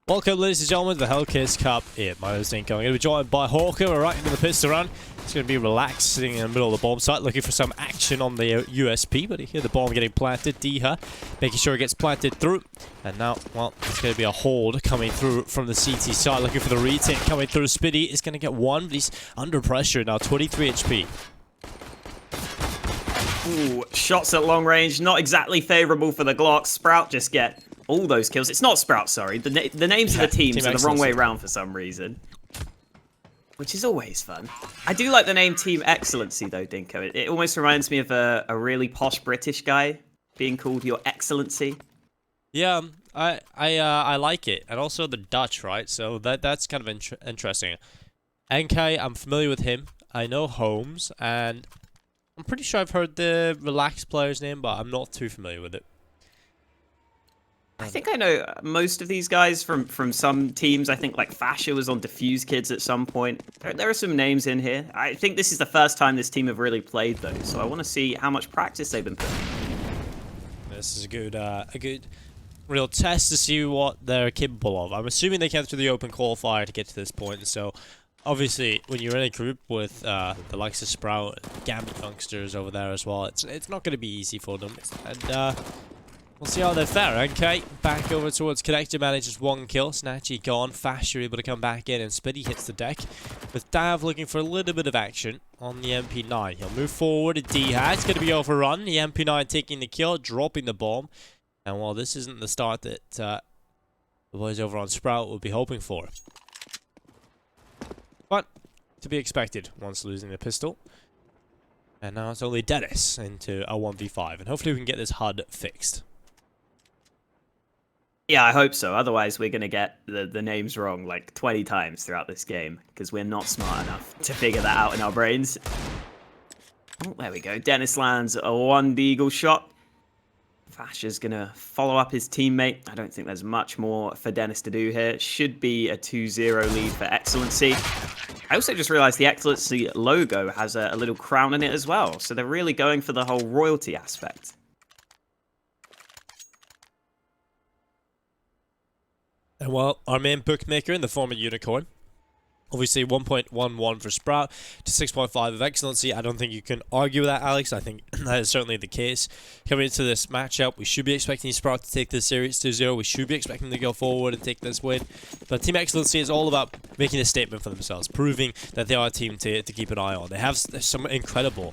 Welcome, ladies and gentlemen, to the Hellcase Cup. My name is Dycha. I'm going to be joined by Hawker. We're right into the pistol run. It's going to be relaxed, sitting in the middle of the bomb site, looking for some action on the USP. But you hear the bomb getting planted. Dycha making sure it gets planted through. And now, well, it's going to be a hold coming through from the CT side, looking for the retake coming through. Spiidi is going to get one, but he's under pressure now, 23 HP. Ooh, shots at long range, not exactly favorable for the Glock. Sprout just get all those kills. It's not Sprout, sorry. The names of the teams are the wrong way around for some reason. Which is always fun. I do like the name Team Excellency, though, Dycha. It almost reminds me of a really posh British guy being called Your Excellency. Yeah, I like it. And also the Dutch, right? So that's kind of interesting. NK, I'm familiar with him. I know HOLMES, and I'm pretty sure I've heard the Relax player's name, but I'm not too familiar with it. I think I know most of these guys from some teams. I think like FASHR was on Diffuse Kids at some point. There are some names in here. I think this is the first time this team have really played though, so I want to see how much practice they've been putting. This is a good real test to see what they're capable of. I'm assuming they came through the open qualifier to get to this point, so obviously when you're in a group with the likes of Sprout and Gambit youngsters over there as well, it's not going to be easy for them. And we'll see how they fare. Okay, back over towards Connector, manages one kill. Snatchie gone. FASHR able to come back in, and Spiidi hits the deck. With Dav looking for a little bit of action on the MP9. He'll move forward to Dycha. It's going to be overrun. The MP9 taking the kill, dropping the bomb. And while this isn't the start that the boys over on Sprout will be hoping for. But to be expected once losing the pistol. And now it's only Denis into a 1v5. And hopefully we can get this HUD fixed. Yeah, I hope so. Otherwise, we're going to get the names wrong like 20 times throughout this game because we're not smart enough to figure that out in our brains. Oh, there we go. Denis lands a one deagle shot. FASHR's going to follow up his teammate. I don't think there's much more for Denis to do here. It should be a 2-0 lead for Excellency. I also just realized the Excellency logo has a little crown in it as well. So they're really going for the whole royalty aspect. And well, our main bookmaker in the form of Unicorn, obviously 1.11 for Sprout to 6.5 of Excellency. I don't think you can argue with that, Alex. I think that is certainly the case. Coming into this matchup, we should be expecting Sprout to take this series 2-0. We should be expecting them to go forward and take this win. But Team Excellency is all about making a statement for themselves, proving that they are a team to keep an eye on. They have some incredible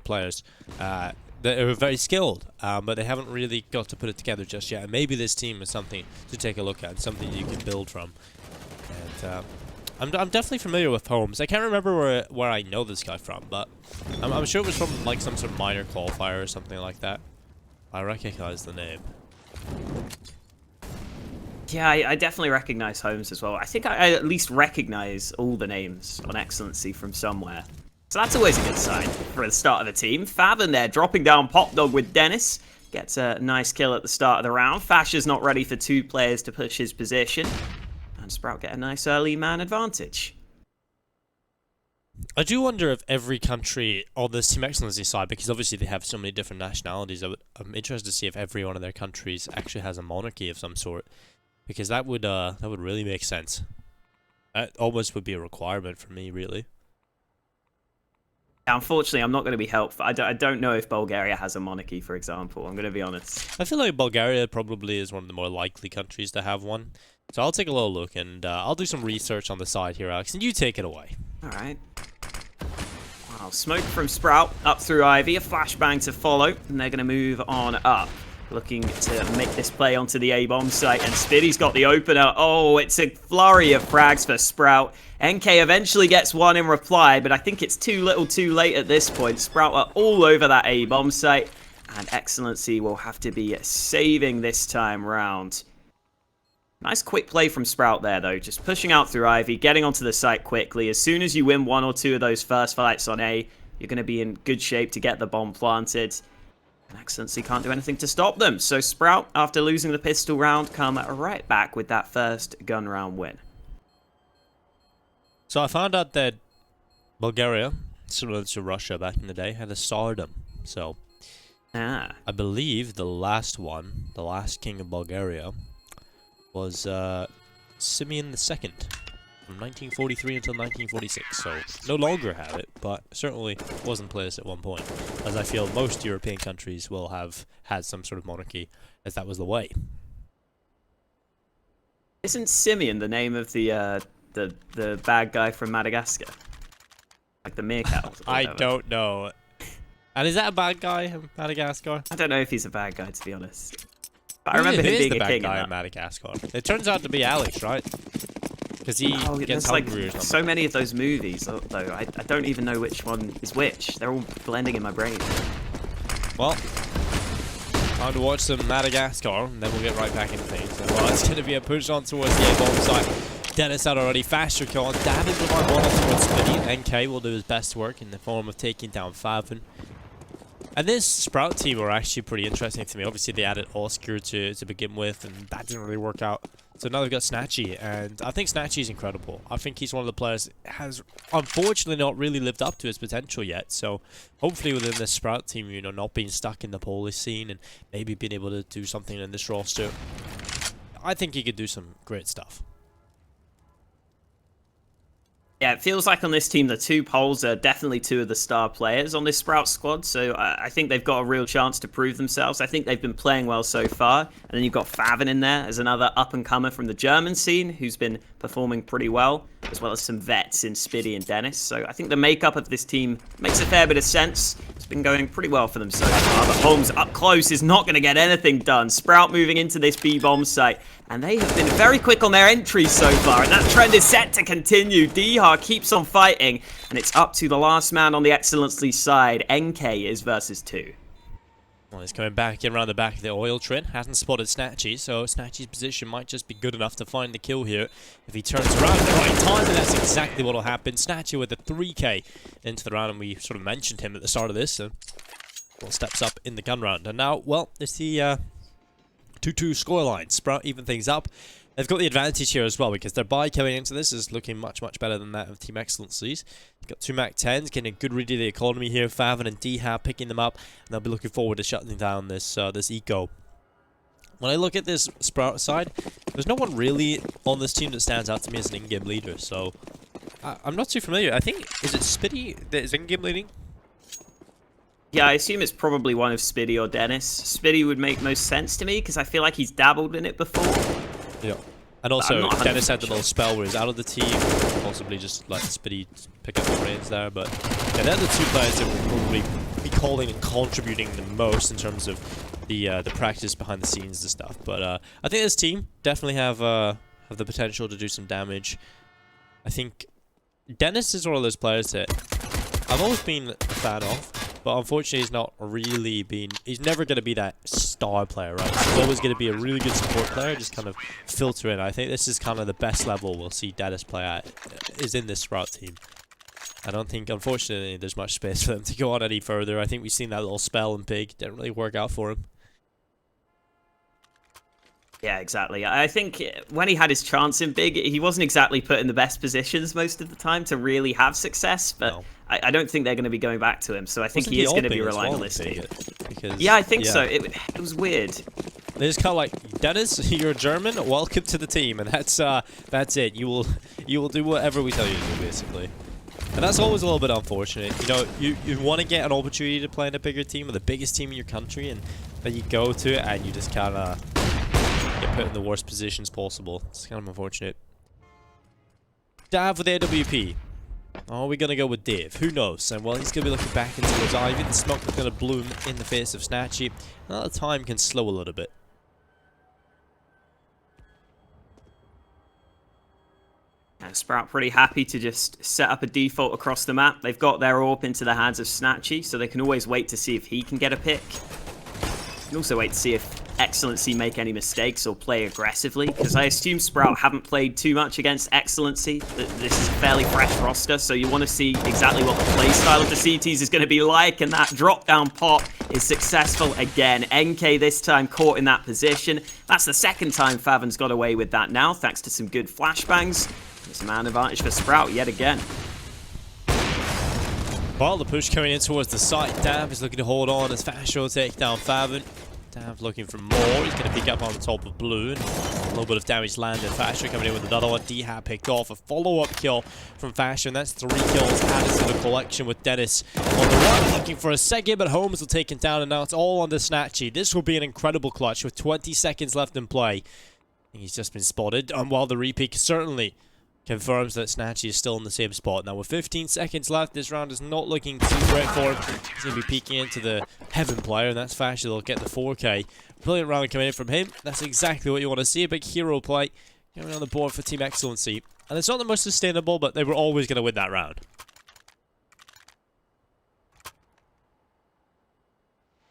players. They're very skilled, but they haven't really got to put it together just yet. And maybe this team is something to take a look at, something you can build from. And I'm definitely familiar with HOLMES. I can't remember where I know this guy from, but I'm sure it was from like some sort of minor qualifier or something like that. I recognize the name. Yeah, I definitely recognize HOLMES as well. I think I at least recognize all the names on Excellency from somewhere. So that's always a good sign for the start of the team. faveN there, dropping down Pop Dog with Denis. Gets a nice kill at the start of the round. FASHR's not ready for two players to push his position. And Sprout get a nice early man advantage. I do wonder if every country on this Team Excellency side, because obviously they have so many different nationalities, I'm interested to see if every one of their countries actually has a monarchy of some sort. Because that would really make sense. That almost would be a requirement for me, really. Unfortunately, I'm not going to be helpful. I don't know if Bulgaria has a monarchy, for example. I'm going to be honest. I feel like Bulgaria probably is one of the more likely countries to have one. So I'll take a little look, and I'll do some research on the side here, Alex, and you take it away. All right. Wow, smoke from Sprout up through Ivy. A flashbang to follow, and they're going to move on up. Looking to make this play onto the A-bomb site, and Spiidi's got the opener. Oh, it's a flurry of frags for Sprout. NK eventually gets one in reply, but I think it's too little too late at this point. Sprout are all over that A-bomb site, and Excellency will have to be saving this time round. Nice quick play from Sprout there, though. Just pushing out through Ivy, getting onto the site quickly. As soon as you win one or two of those first fights on A, you're going to be in good shape to get the bomb planted. And Excellency can't do anything to stop them. So Sprout, after losing the pistol round, come right back with that first gun round win. So I found out that Bulgaria, similar to Russia back in the day, had a stardom. So I believe the last king of Bulgaria was Simeon II from 1943 until 1946. So no longer have it, but certainly was in place at one point, as I feel most European countries will have had some sort of monarchy, as that was the way. Isn't Simeon the name of the bad guy from Madagascar? Like the meerkat? I don't know. And is that a bad guy in Madagascar? I don't know if he's a bad guy, to be honest. But I remember him being the a bad king guy in Madagascar. It turns out to be Alex, right? Because he gets hungry or something. So many of those movies, though. I don't even know which one is which. They're all blending in my brain. Well, time to watch some Madagascar, and then we'll get right back into things. So, well, it's going to be a push on towards the A-bomb site. Denis had already FASHR kill on. David will find one off towards Spiidi. NK will do his best work in the form of taking down faveN. And this Sprout team are actually pretty interesting to me. Obviously, they added Oscar to begin with, and that didn't really work out. So now they've got snatchie, and I think snatchie is incredible. I think he's one of the players that has, unfortunately, not really lived up to his potential yet. So hopefully within this Sprout team, you know, not being stuck in the Polish scene and maybe being able to do something in this roster, I think he could do some great stuff. Yeah, it feels like on this team, the two Poles are definitely two of the star players on this Sprout squad. So I think they've got a real chance to prove themselves. I think they've been playing well so far. And then you've got faveN in there as another up-and-comer from the German scene who's been performing pretty well, as well as some vets in Spiidi and Denis. So I think the makeup of this team makes a fair bit of sense. It's been going pretty well for them so far. But HOLMES up close is not going to get anything done. Sprout moving into this B-bomb site. And they have been very quick on their entries so far, and that trend is set to continue. Dycha keeps on fighting, and it's up to the last man on the Excellency side. NK is versus 2. Well, he's coming back in around the back of the oil train. Hasn't spotted snatchie, so snatchie's position might just be good enough to find the kill here. If he turns around at the right time, then that's exactly what will happen. snatchie with a 3k into the round, and we sort of mentioned him at the start of this, so well, steps up in the gun round. And now, well, it's the 2-2 scoreline. Sprout even things up. They've got the advantage here as well because their buy coming into this is looking much, much better than that of Team Excellency's. They've got 2 MAC-10s, getting a good read of the economy here. faveN and Dycha picking them up, and they'll be looking forward to shutting down this this eco. When I look at this Sprout side, there's no one really on this team that stands out to me as an in-game leader, so I'm not too familiar. I think, is it Spiidi that is in-game leading? Yeah, I assume it's probably one of Spiidi or Denis. Spiidi would make most sense to me because I feel like he's dabbled in it before. Yeah. And also, Denis had the little spell where he's out of the team, possibly just like Spiidi pick up the reins there. But yeah, they're the 2 players that will probably be calling and contributing the most in terms of the practice behind the scenes and stuff. But I think this team definitely have the potential to do some damage. I think Denis is one of those players that I've always been a fan of. But unfortunately, he's not really been... He's never going to be that star player, right? He's always going to be a really good support player, just kind of filter in. I think this is kind of the best level we'll see Denis play at, is in this Sprout team. I don't think, unfortunately, there's much space for them to go on any further. I think we've seen that little spell in Pig. Didn't really work out for him. Yeah, exactly. I think when he had his chance in Big, he wasn't exactly put in the best positions most of the time to really have success, but no. I don't think they're going to be going back to him, so I think he is going to be relying on this team. Yeah, I think so. It was weird. They just kind of like, Denis, you're German, welcome to the team, and that's it. You will do whatever we tell you to do, basically. And that's always a little bit unfortunate. You know, you want to get an opportunity to play in a bigger team or the biggest team in your country, and then you go to it and you just kind of get put in the worst positions possible. It's kind of unfortunate. Dav with AWP. Are we going to go with Dave? Who knows? And well, he's going to be looking back into his Ivy. The smoke is going to bloom in the face of snatchie. Now the time can slow a little bit. And Sprout pretty happy to just set up a default across the map. They've got their AWP into the hands of snatchie, so they can always wait to see if he can get a pick. You can also wait to see if Excellency make any mistakes or play aggressively, because I assume Sprout haven't played too much against Excellency. This is a fairly fresh roster, so you want to see exactly what the playstyle of the CTs is going to be like, and that drop-down pop is successful again. NK this time caught in that position. That's the second time faveN's got away with that now, thanks to some good flashbangs. It's a man advantage for Sprout yet again. Well, the push coming in towards the site. Dav is looking to hold on as FASHR will take down faveN. Dav looking for more. He's going to pick up on the top of blue. And a little bit of damage landed. FASHR coming in with another one. Dycha picked off a follow-up kill from FASHR. And that's 3 kills added to the collection with Denis on the run. Looking for a second, but HOLMES will take him down. And now it's all on the snatchie. This will be an incredible clutch with 20 seconds left in play. He's just been spotted. And while the repeat certainly confirms that snatchie is still in the same spot. Now with 15 seconds left, this round is not looking too great for him. He's going to be peeking into the heaven player, and that's FASHR. They'll get the 4K. Brilliant round coming in from him. That's exactly what you want to see. A big hero play going on the board for Team Excellency. And it's not the most sustainable, but they were always going to win that round.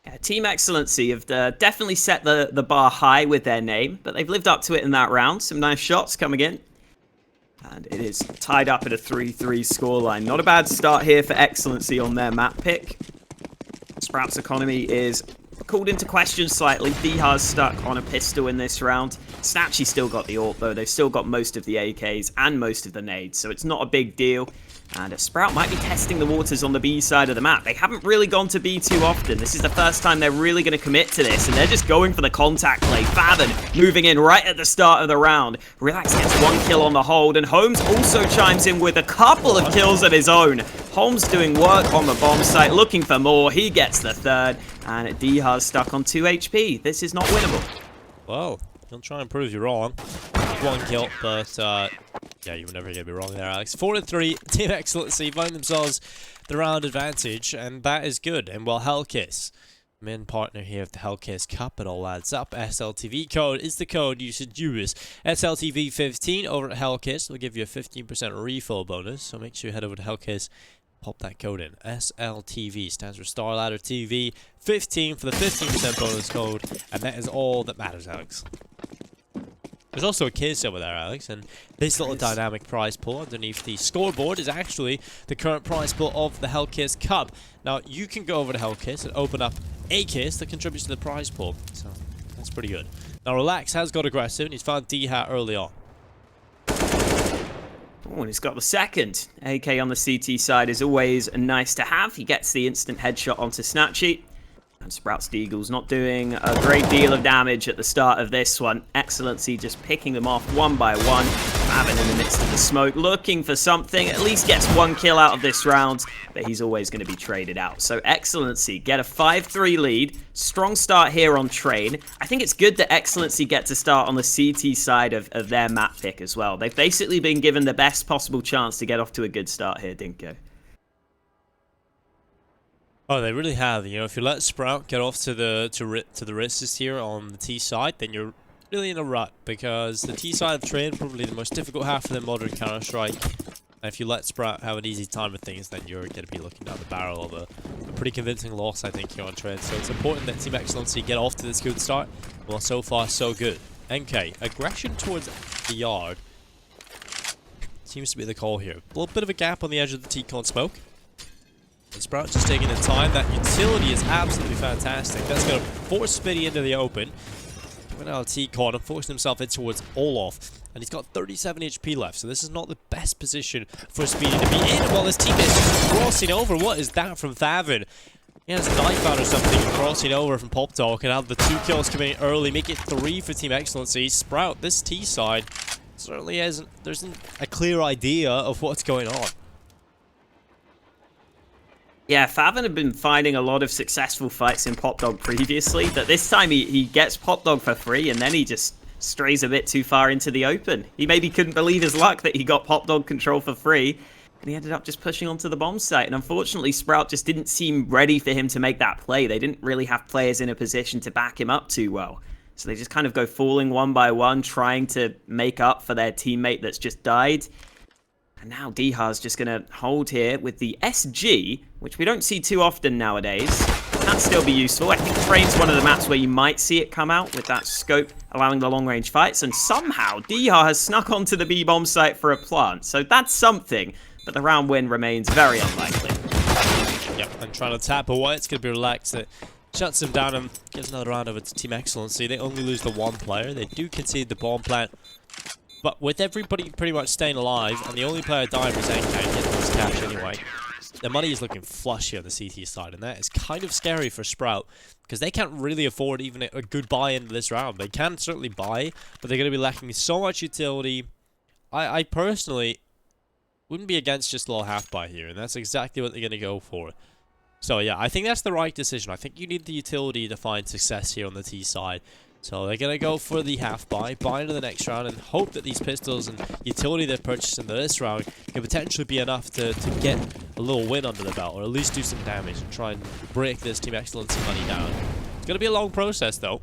Yeah, Team Excellency have definitely set the bar high with their name, but they've lived up to it in that round. Some nice shots coming in. And it is tied up at a 3-3 scoreline. Not a bad start here for Excellency on their map pick. Sprout's economy is called into question slightly. Dycha's stuck on a pistol in this round. snatchie still got the ult, though. They've still got most of the AKs and most of the nades, so it's not a big deal. And Sprout might be testing the waters on the B side of the map. They haven't really gone to B too often. This is the first time they're really going to commit to this, and they're just going for the contact play. faveN moving in right at the start of the round. Rilax gets 1 kill on the hold, and HOLMES also chimes in with a couple of kills of his own. HOLMES doing work on the bomb site, looking for more. He gets the 3rd, and Dycha's stuck on 2 HP. This is not winnable. Well, he'll try and prove you wrong. 1 kill, but yeah, you were never going to be wrong there, Alex. 4-3, Team Excellency find themselves the round advantage, and that is good. And well, Hellcase, main partner here of the Hellcase Cup, it all adds up. SLTV code is the code you should use. SLTV15 over at Hellcase will give you a 15% refill bonus, so make sure you head over to Hellcase. Pop that code in. SLTV stands for StarLadder TV 15 for the 15% bonus code, and that is all that matters, Alex. There's also a case over there, Alex, and this little dynamic prize pool underneath the scoreboard is actually the current prize pool of the Hellcase Cup. Now, you can go over to Hellcase and open up a case that contributes to the prize pool, so that's pretty good. Now, Rilax has got aggressive, and he's found Dycha early on. Oh, and he's got the 2nd. AK on the CT side is always nice to have. He gets the instant headshot onto snatchie. And Sprout's Deagle's not doing a great deal of damage at the start of this one. Excellency just picking them off one by one. faveN in the midst of the smoke, looking for something. At least gets 1 kill out of this round, but he's always going to be traded out. So Excellency get a 5-3 lead. Strong start here on Train. I think it's good that Excellency get to start on the CT side of their map pick as well. They've basically been given the best possible chance to get off to a good start here, Dycha. Oh, they really have. You know, if you let Sprout get off to the races here on the T side, then you're really in a rut, because the T side of Train probably the most difficult half of the modern Counter-Strike. And if you let Sprout have an easy time with things, then you're going to be looking down the barrel of a pretty convincing loss, I think, here on Train. So it's important that Team Excellency get off to this good start. Well, so far, so good. NK, aggression towards the yard seems to be the call here. A little bit of a gap on the edge of the T-con smoke. And Sprout just taking the time. That utility is absolutely fantastic. That's going to force Spiidi into the open. Coming out of T-con and forcing himself in towards Olaf. And he's got 37 HP left, so this is not the best position for Spiidi to be in while his teammate is crossing over. What is that from faveN? He has a knife out or something, crossing over from Pop Talk, and have the 2 kills coming in early, make it 3 for Team Excellency. Sprout, this T side certainly there isn't a clear idea of what's going on. Yeah, faveN had been finding a lot of successful fights in Pop Dog previously, but this time he gets Pop Dog for free, and then he just strays a bit too far into the open. He maybe couldn't believe his luck that he got Pop Dog control for free, and he ended up just pushing onto the bomb site. And unfortunately, Sprout just didn't seem ready for him to make that play. They didn't really have players in a position to back him up too well. So they just kind of go falling one by one, trying to make up for their teammate that's just died. And now Dycha's just going to hold here with the SG, which we don't see too often nowadays. Can still be useful. I think Train's one of the maps where you might see it come out with that scope, allowing the long-range fights. And somehow, Dycha has snuck onto the B-bomb site for a plant. So that's something, but the round win remains very unlikely. Yep, and trying to tap away. It's going to be Rilax that shuts him down and gives another round over to Team Excellency. They only lose the 1 player. They do concede the bomb plant. But with everybody pretty much staying alive, and the only player dying was NK getting his cash anyway, the money is looking flush here on the CT side, and that is kind of scary for Sprout, because they can't really afford even a good buy into this round. They can certainly buy, but they're going to be lacking so much utility. I personally wouldn't be against just a little half buy here, and that's exactly what they're going to go for. So yeah, I think that's the right decision. I think you need the utility to find success here on the T side. So they're going to go for the half buy into the next round, and hope that these pistols and utility they've purchased into this round can potentially be enough to get a little win under the belt, or at least do some damage and try and break this Team Excellency money down. It's going to be a long process though.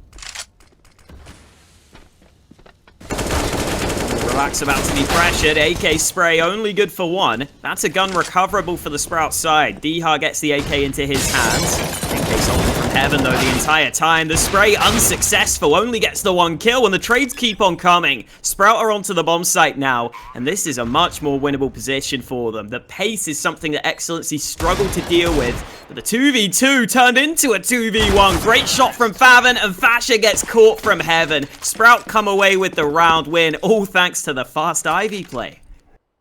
Rilax about to be pressured. AK spray only good for one. That's a gun recoverable for the Sprout side. Dycha gets the AK into his hands. AK's holding from heaven though the entire time. The spray unsuccessful. Only gets the one kill, and the trades keep on coming. Sprout are onto the bomb site now, and this is a much more winnable position for them. The pace is something that Excellency struggled to deal with, but the 2v2 turned into a 2v1. Great shot from faveN, and FASHR gets caught from heaven. Sprout come away with the round win, all thanks to the fast Ivy play.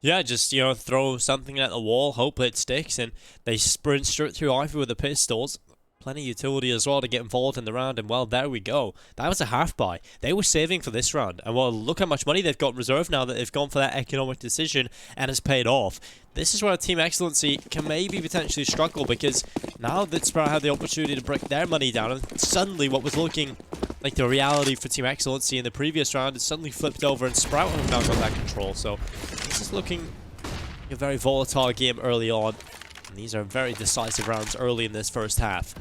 Yeah, just, you know, throw something at the wall, hope it sticks, and they sprint straight through Ivy with the pistols. Plenty of utility as well to get involved in the round, and well, there we go. That was a half buy. They were saving for this round, and well, look how much money they've got reserved now that they've gone for that economic decision, and it's paid off. This is where Team Excellency can maybe potentially struggle, because now that Sprout had the opportunity to break their money down, and suddenly what was looking like the reality for Team Excellency in the previous round is suddenly flipped over, and Sprout have now got that control. So this is looking like a very volatile game early on. And these are very decisive rounds early in this first half.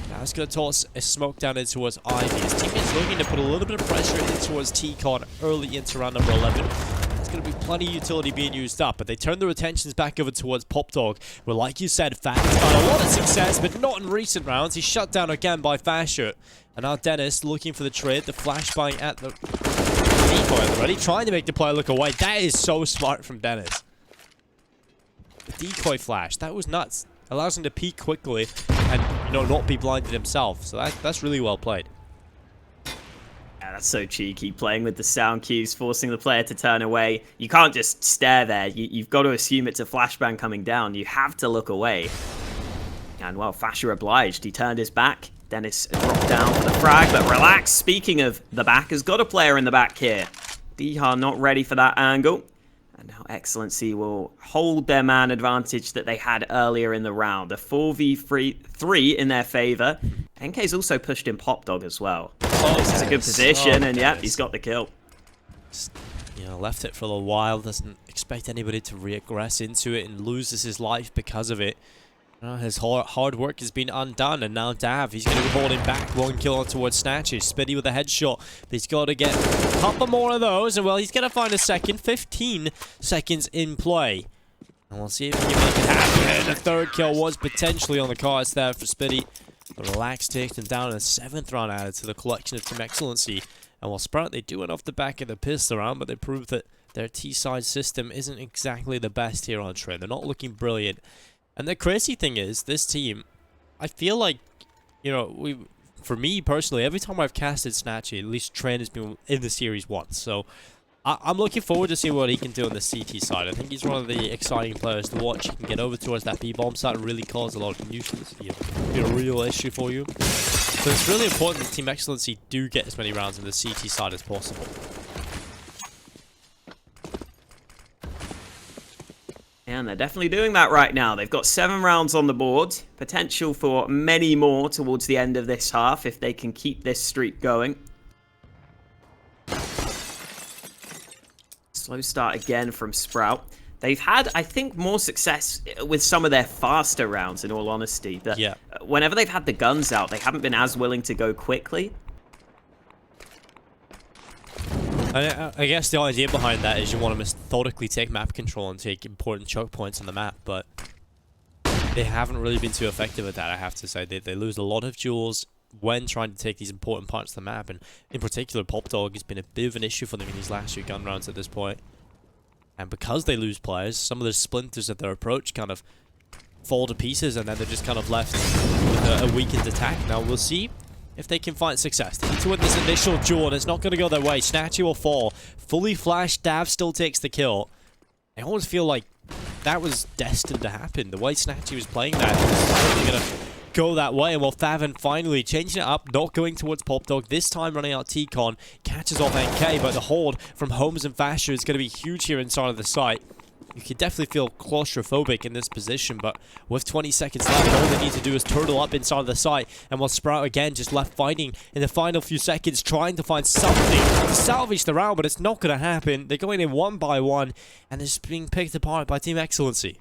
Now it's going to toss a smoke down in towards Ivy. His teammate's looking to put a little bit of pressure in towards T-Con early into round number 11. There's going to be plenty of utility being used up, but they turn their attentions back over towards Popdog, where, like you said, faveN's found a lot of success, but not in recent rounds. He's shut down again by FASHR. And now Denis looking for the trade, the flashbang at the decoy already, trying to make the player look away. That is so smart from Denis. Decoy flash, that was nuts. Allows him to peek quickly and, you know, not be blinded himself. So that's really well played. Yeah, that's so cheeky, playing with the sound cues, forcing the player to turn away. You can't just stare there. You've got to assume it's a flashbang coming down. You have to look away. And well, FASHR obliged. He turned his back. Denis dropped down for the frag, but rilax. Speaking of the back, has got a player in the back here. Dycha not ready for that angle. And now Excellency will hold their man advantage that they had earlier in the round. A 4v3 in their favor. NK's also pushed in Popdog as well. This is a good position, and yep, he's got the kill. You know, left it for a little while, doesn't expect anybody to regress into it and loses his life because of it. His hard work has been undone, and now Dav, he's going to be holding back one kill on towards snatchie. Spiidi with a headshot, but he's got to get a couple more of those, and well, he's going to find a second. 15 seconds in play. And we'll see if he can make it happen. And the third kill was potentially on the cards there for Spiidi. The relax takes him down, and a 7th round added to the collection of Team Excellency. And while Sprout, they do it off the back of the pistol round, but they prove that their T-side system isn't exactly the best here on trade. They're not looking brilliant. And the crazy thing is, this team, I feel like, you know, for me personally, every time I've casted snatchie, at least Train has been in the series once. So I'm looking forward to see what he can do on the CT side. I think he's one of the exciting players to watch. He can get over towards that B-bomb side and really cause a lot of nuisance. You know, be a real issue for you. So it's really important that Team Excellency do get as many rounds on the CT side as possible. And they're definitely doing that right now. They've got 7 rounds on the board. Potential for many more towards the end of this half if they can keep this streak going. Slow start again from Sprout. They've had, I think, more success with some of their faster rounds, in all honesty. But yeah. Whenever they've had the guns out, they haven't been as willing to go quickly. I guess the idea behind that is you want to methodically take map control and take important choke points on the map, but they haven't really been too effective at that, I have to say. They lose a lot of duels when trying to take these important parts of the map, and in particular, Popdog has been a bit of an issue for them in these last few gun rounds at this point. And because they lose players, some of the splinters of their approach kind of fall to pieces, and then they're just kind of left with a weakened attack. Now, we'll see if they can find success. They need to win this initial duel, and it's not going to go their way. snatchie will fall. Fully flashed, Dav still takes the kill. I almost feel like that was destined to happen. The way snatchie was playing that, it was certainly going to go that way. And while faveN finally changing it up, not going towards PopDog, this time running out T-Con, catches off NK, but the hold from HOLMES and FASHR is going to be huge here inside of the site. You can definitely feel claustrophobic in this position, but with 20 seconds left, all they need to do is turtle up inside of the site. And while Sprout again just left fighting in the final few seconds, trying to find something to salvage the round, but it's not going to happen. They're going in one by one, and they're just being picked apart by Team Excellency.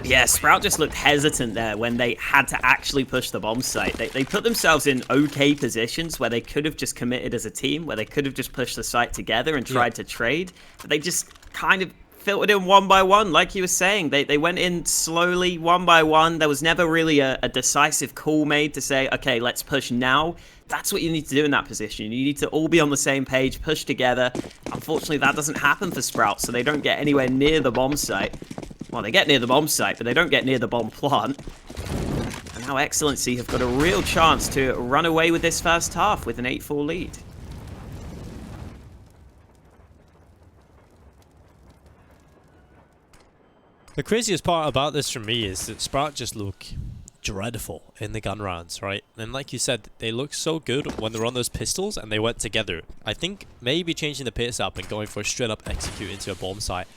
Yeah, Sprout just looked hesitant there when they had to actually push the bomb site. They put themselves in okay positions where they could have just committed as a team, where they could have just pushed the site together and tried to trade. But they just kind of filtered in one by one, like you were saying. They went in slowly, one by one. There was never really a decisive call made to say, okay, let's push now. That's what you need to do in that position. You need to all be on the same page, push together. Unfortunately, that doesn't happen for Sprout, so they don't get anywhere near the bomb site. Well, they get near the bomb site, but they don't get near the bomb plant. And now Excellency have got a real chance to run away with this first half with an 8-4 lead. The craziest part about this for me is that Sprout just look dreadful in the gun rounds, right? And like you said, they look so good when they're on those pistols and they went together. I think maybe changing the pace up and going for a straight up execute into a bomb site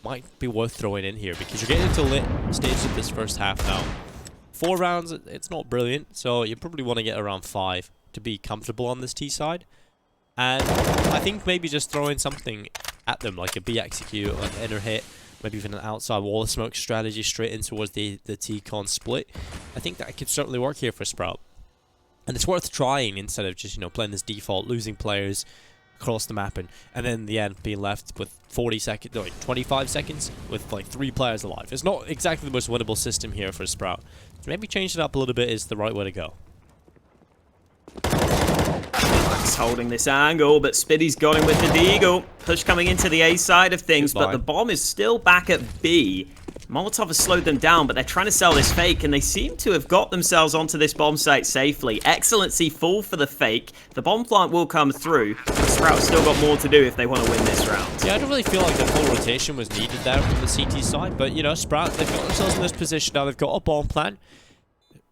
might be worth throwing in here, because you're getting into lit stage of this first half now. 4 rounds, it's not brilliant, so you probably want to get around 5 to be comfortable on this T side. And I think maybe just throwing something at them, like a B execute, like an inner hit, maybe even an outside wall of smoke strategy straight in towards the T-Con split. I think that could certainly work here for Sprout. And it's worth trying instead of just, you know, playing this default, losing players across the map, and then in the end being left with 40 seconds, no, 25 seconds with like 3 players alive. It's not exactly the most winnable system here for Sprout. So maybe change it up a little bit is the right way to go. He's holding this angle, but Spiidi's got him with the deagle. Push coming into the A side of things, but the bomb is still back at B. Molotov has slowed them down, but they're trying to sell this fake, and they seem to have got themselves onto this bomb site safely. Excellency fall for the fake. The bomb plant will come through. Sprout's still got more to do if they want to win this round. Yeah, I don't really feel like the full rotation was needed there from the CT side, but, you know, Sprout, they've got themselves in this position now. They've got a bomb plant.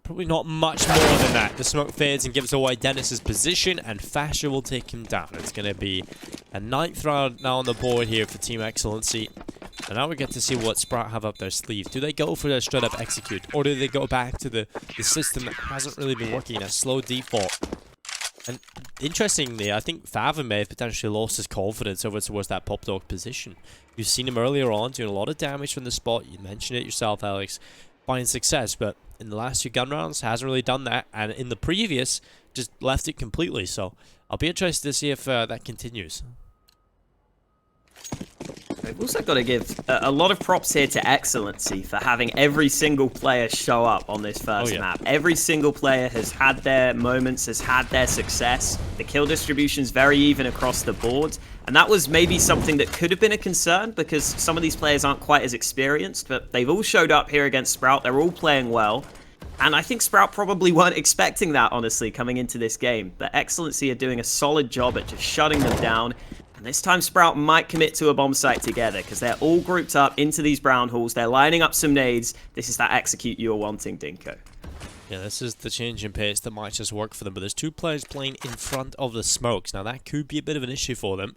Probably not much more than that. The smoke fades and gives away Denis's position, and FASHR will take him down. It's going to be a 9th round now on the board here for Team Excellency. And now we get to see what Sprout have up their sleeve. Do they go for the straight up execute, or do they go back to the system that hasn't really been working, a slow default? And interestingly, I think faveN may have potentially lost his confidence over towards that PopDog position. You've seen him earlier on doing a lot of damage from the spot. You mentioned it yourself, Alex, finding success, but in the last 2 gun rounds hasn't really done that, and in the previous just left it completely. So I'll be interested to see if that continues. We've also got to give a lot of props here to Excellency for having every single player show up on this first map. Every single player has had their moments, has had their success. The kill distribution is very even across the board. And that was maybe something that could have been a concern, because some of these players aren't quite as experienced, but they've all showed up here against Sprout. They're all playing well. And I think Sprout probably weren't expecting that, honestly, coming into this game. But Excellency are doing a solid job at just shutting them down. And this time Sprout might commit to a bomb site together, because they're all grouped up into these brown halls. They're lining up some nades. This is that execute you were wanting, Dinko. Yeah, this is the change in pace that might just work for them. But there's 2 players playing in front of the smokes. Now, that could be a bit of an issue for them.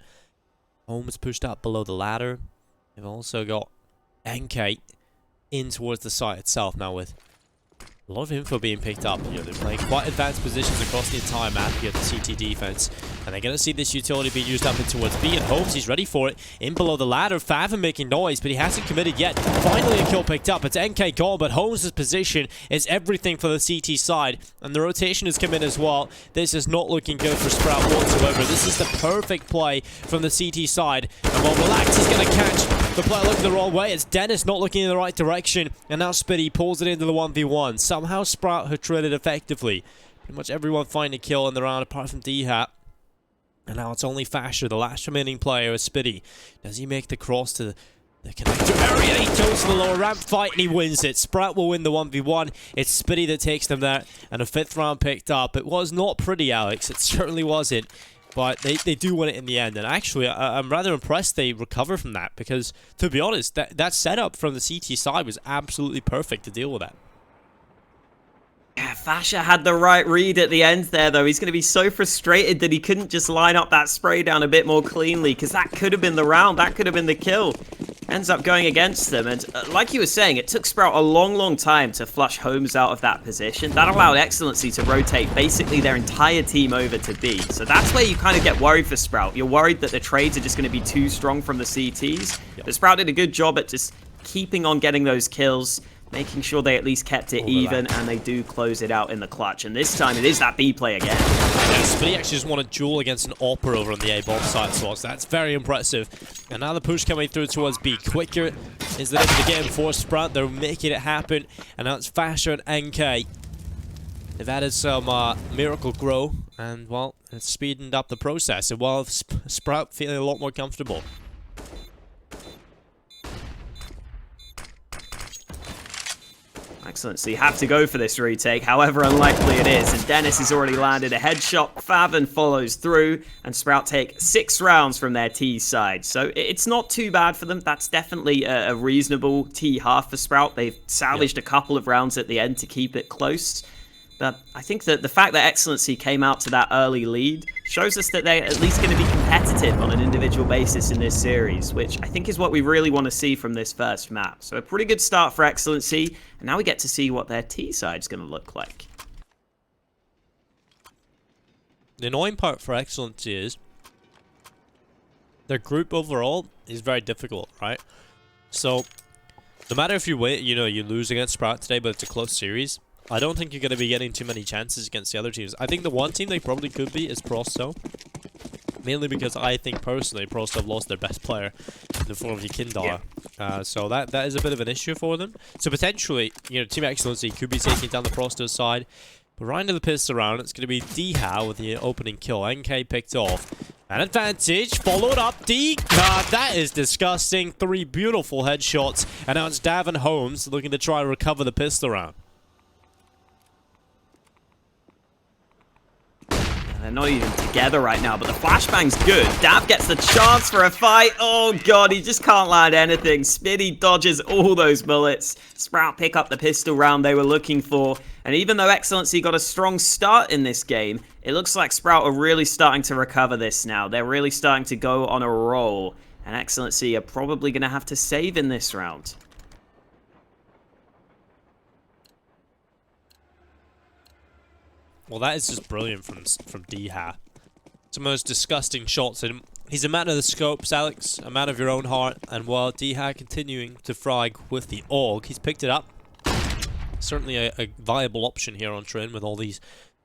HOLMES pushed up below the ladder. They've also got NK in towards the site itself now, with a lot of info being picked up. You know, they're playing quite advanced positions across the entire map here, the CT defense. And they're going to see this utility being used up in towards B, and HOLMES, he's ready for it. In below the ladder, faveN making noise, but he hasn't committed yet. Finally a kill picked up. It's NK gone, but HOLMES' position is everything for the CT side. And the rotation has come in as well. This is not looking good for Sprout whatsoever. This is the perfect play from the CT side. And while rilax is going to catch the player looking the wrong way, it's Denis not looking in the right direction. And now Spiidi pulls it into the 1v1. Somehow Sprout had traded effectively. Pretty much everyone finding a kill in the round apart from Dycha. And now it's only FASHR, the last remaining player, is Spiidi. Does he make the cross to the connector area? He goes to the lower ramp fight and he wins it. Sprout will win the 1v1. It's Spiidi that takes them there. And a 5th round picked up. It was not pretty, Alex. It certainly wasn't. but they do win it in the end. And actually, I'm rather impressed they recover from that, because, to be honest, that setup from the CT side was absolutely perfect to deal with that. Yeah, FASHR had the right read at the end there, though. He's going to be so frustrated that he couldn't just line up that spray down a bit more cleanly, because that could have been the round. That could have been the kill. Ends up going against them. And like you were saying, it took Sprout a long time to flush HOLMES out of that position. That allowed Excellency to rotate basically their entire team over to B. So that's where you kind of get worried for Sprout. You're worried that the trades are just going to be too strong from the CTs. Yep. But Sprout did a good job at just keeping on getting those kills, making sure they at least kept it even, and they do close it out in the clutch. And this time, it is that B play again. Yes, but he actually just won a duel against an Opera over on the A-bomb side, so that's very impressive. And now the push coming through towards B. Quicker is the name of the game for Sprout. They're making it happen. And now it's FASHR and NK. They've added some Miracle Grow, and, well, it's speeding up the process. And while Sprout feeling a lot more comfortable. Excellent, so you have to go for this retake, however unlikely it is. And Denis has already landed a headshot. faveN follows through, and Sprout take 6 rounds from their T side. So it's not too bad for them. That's definitely a reasonable T half for Sprout. They've salvaged a couple of rounds at the end to keep it close. But I think that the fact that Excellency came out to that early lead shows us that they're at least going to be competitive on an individual basis in this series, which I think is what we really want to see from this first map. So a pretty good start for Excellency, and now we get to see what their T side's going to look like. The annoying part for Excellency is their group overall is very difficult, right? So no matter if you win, you lose against Sprout today, but it's a close series, I don't think you're going to be getting too many chances against the other teams. I think the one team they probably could be is Prosto. Mainly because I think, personally, Prosto have lost their best player in the form of Yekindar. Yeah. So that is a bit of an issue for them. So potentially, Team Excellency could be taking down the Prosto side. But right into the pistol round, it's going to be Dycha with the opening kill. NK picked off. An advantage, followed up, Dycha. That is disgusting. 3 beautiful headshots. And now it's Dav and HOLMES looking to try and recover the pistol round. They're not even together right now, but the flashbang's good. Dav gets the chance for a fight. Oh god, he just can't land anything. Spiidi dodges all those bullets. Sprout pick up the pistol round they were looking for. And even though Excellency got a strong start in this game, it looks like Sprout are really starting to recover this now. They're really starting to go on a roll. And Excellency are probably going to have to save in this round. Well, that is just brilliant from Dycha. Some of those disgusting shots. And he's a man of the scopes, Alex. A man of your own heart. And while Dycha continuing to frag with the AUG, he's picked it up. Certainly a viable option here on Trin with all these